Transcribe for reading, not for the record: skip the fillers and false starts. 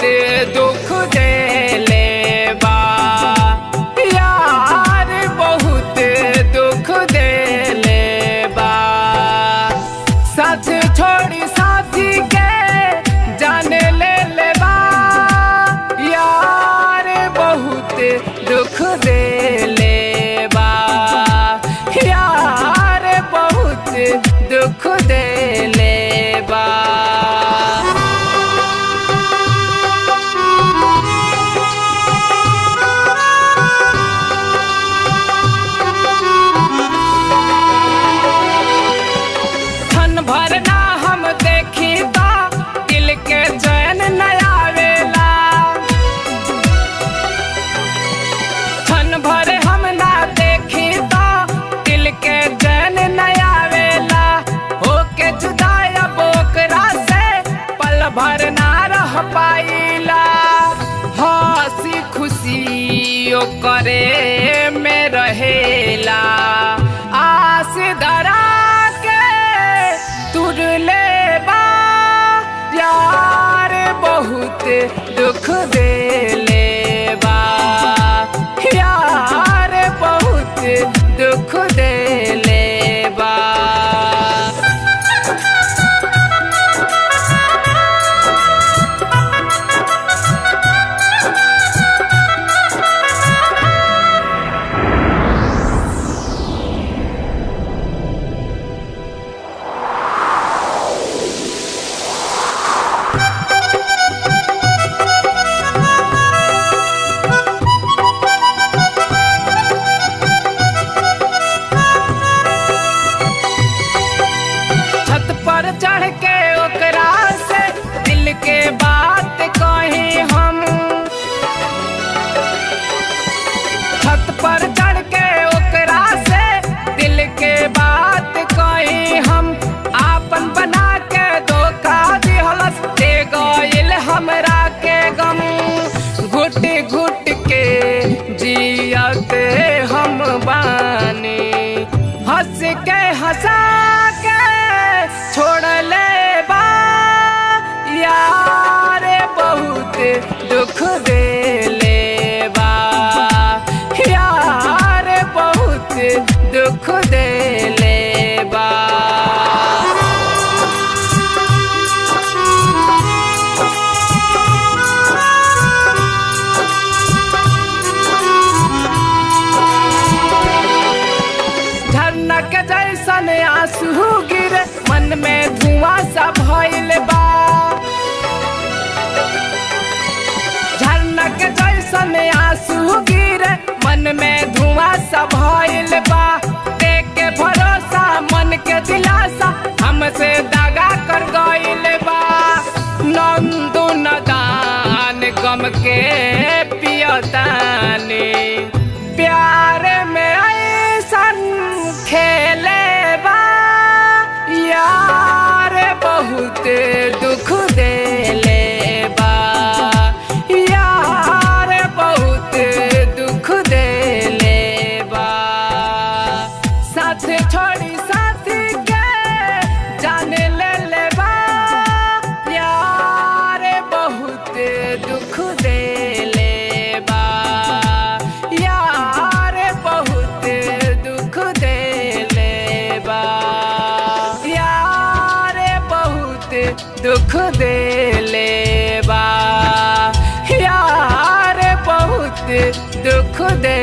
बहुत दुख देले बा यार, बहुत दुख देले बा। साथ छोड़ी साथी के जान ले ले बा यार, बहुत दुख देले बा यार, बहुत दुख देले बा। भरना हम देखी तो दिल के चैन न आवेला, क्षण भर हम ना देखी तो दिल के चैन न आवेला। होके जुदा अब ओकरा से पल भर ना रह पाइला, हंसी खुशी ओकरे में रहेला। आस धरा तुरले बा यार, बहुत दुख देले बा यार, बहुत दुख देले बा। चढ़ के ओकरा से दिल के बात कही हम, छत पर चढ़ के ओकरा से दिल के बात कही हम। आपन बना के धोखा दिहलस, दे गइल हमरा के गम। घुट घुट के जियते हम बानी, हंस के हंसा के छोड़ ले बा यार, बहुत दुख देले बा यार, बहुत दुख देले बा। झरना के जैसन आंसू गिरे, मन में धुआं सा भइल बा। झरना के जैसन आंसू गिरे, मन में धुआं सा भइल बा। देख के भरोसा मन के दिलासा, हमसे दगा कर गइल बा। नंदू नदान गम के पियतानी, प्यार में ऐसन खेले बा यार, बहुत दुख देले बा यार, बहुत दुख देले बा। साथ छोड़ी साथी के जान ले ले बा यार, बहुत दुख देले बा यार, बहुत दुख देले बा यार, बहुत दुख देले बा यार, बहुत दुख दे